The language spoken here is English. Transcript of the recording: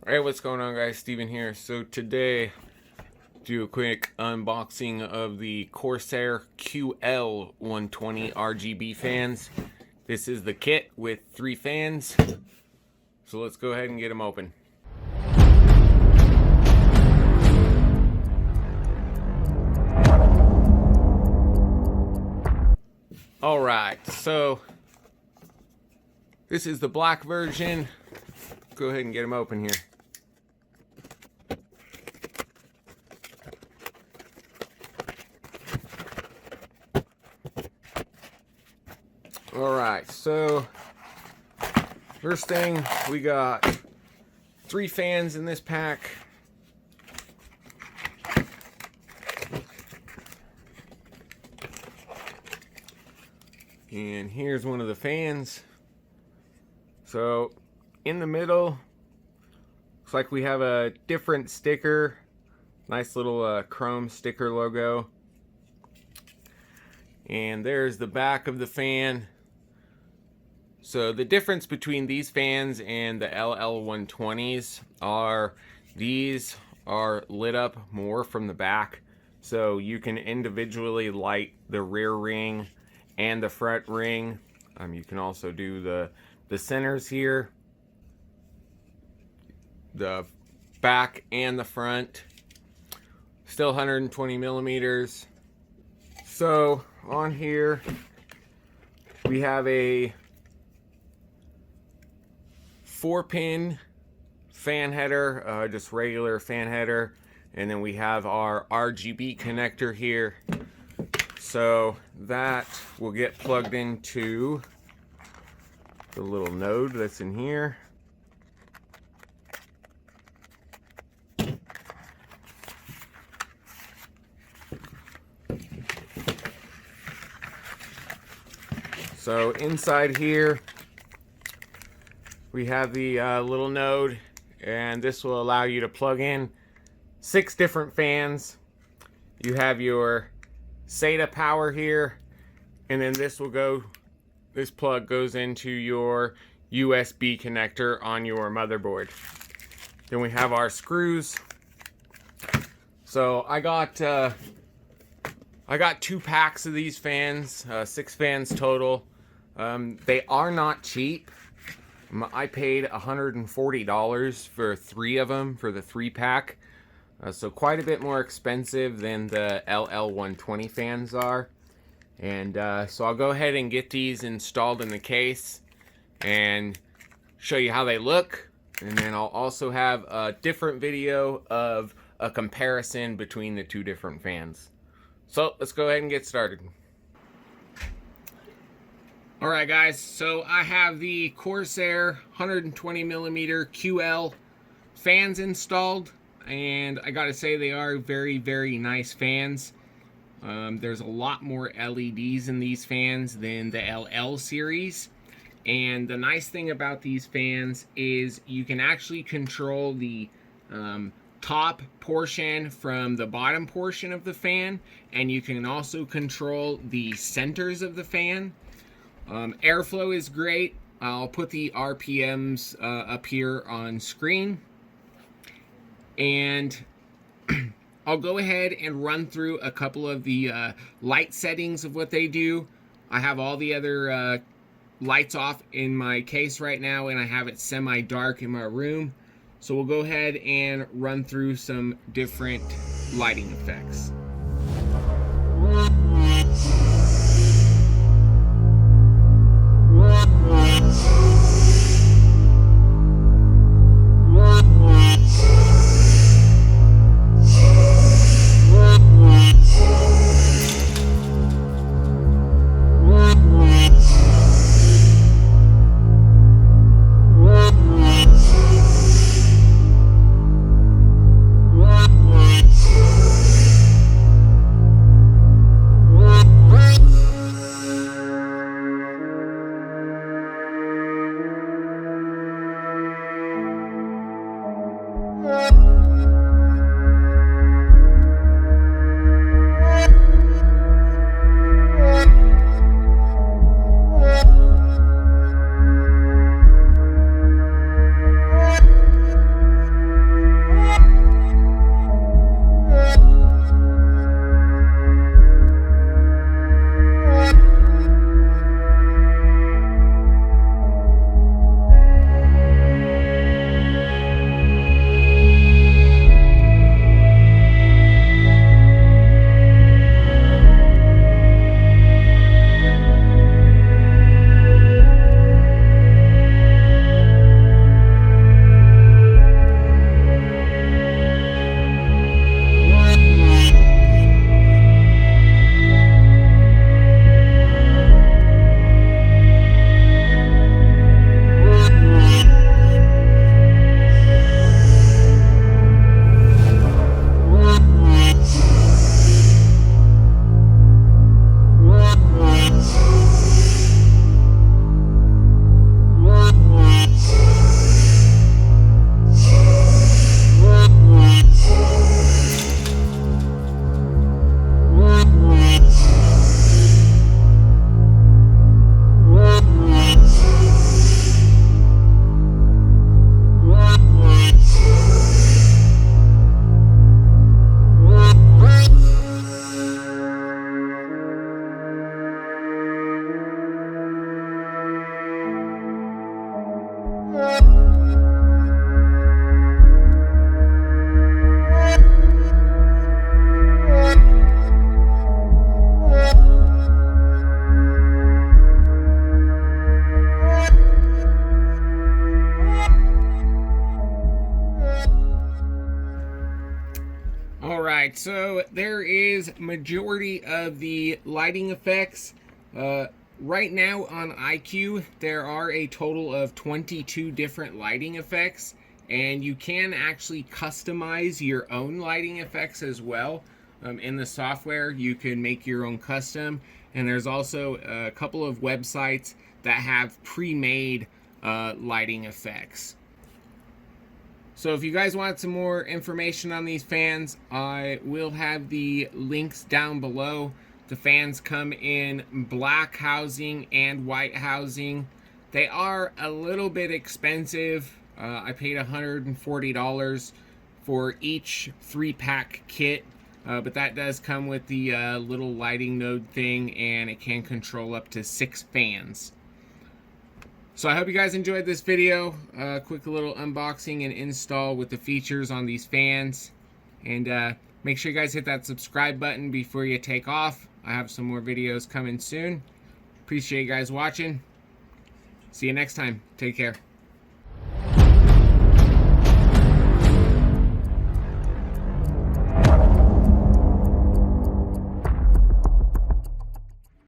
Hey, what's going on, guys? Steven here. So today, do a quick unboxing of the Corsair QL 120 RGB fans. This is the kit with 3 fans. So let's go ahead and get them open. Alright, so this is the black version. Go ahead and get them open here. Alright, so first thing, we got 3 fans in this pack. And here's one of the fans. So in the middle, looks like we have a different sticker. Nice little chrome sticker logo. And there's the back of the fan. So the difference between these fans and the LL120s are these are lit up more from the back. So you can individually light the rear ring and the front ring. You can also do the centers here, the back and the front. Still 120 millimeters. So on here we have a 4-pin fan header, just regular fan header, and then we have our RGB connector here. So that will get plugged into the little node that's in here. So inside here we have the little node, and this will allow you to plug in 6 different fans. You have your SATA power here, and then this plug goes into your USB connector on your motherboard. Then we have our screws. So I got 2 packs of these fans, 6 fans total. They are not cheap. I paid $140 for 3 of them for the 3-pack. So quite a bit more expensive than the LL120 fans are. And so I'll go ahead and get these installed in the case and show you how they look. And then I'll also have a different video of a comparison between the 2 different fans. So let's go ahead and get started. Alright guys, so I have the Corsair 120mm QL fans installed, and I gotta say they are very, very nice fans. There's a lot more LEDs in these fans than the LL series, and the nice thing about these fans is you can actually control the top portion from the bottom portion of the fan, and you can also control the centers of the fan. Airflow is great. I'll put the RPMs up here on screen, and I'll go ahead and run through a couple of the light settings of what they do. I have all the other lights off in my case right now, and I have it semi-dark in my room. So we'll go ahead and run through some different lighting effects. Alright, so there is majority of the lighting effects. Right now on IQ, there are a total of 22 different lighting effects, and you can actually customize your own lighting effects as well. In the software, you can make your own custom, and there's also a couple of websites that have pre-made lighting effects. So if you guys want some more information on these fans, I will have the links down below. The fans come in black housing and white housing. They are a little bit expensive. I paid $140 for each 3-pack kit, but that does come with the little lighting node thing, and it can control up to 6 fans. So I hope you guys enjoyed this video. Quick little unboxing and install with the features on these fans. And make sure you guys hit that subscribe button before you take off. I have some more videos coming soon. Appreciate you guys watching. See you next time. Take care.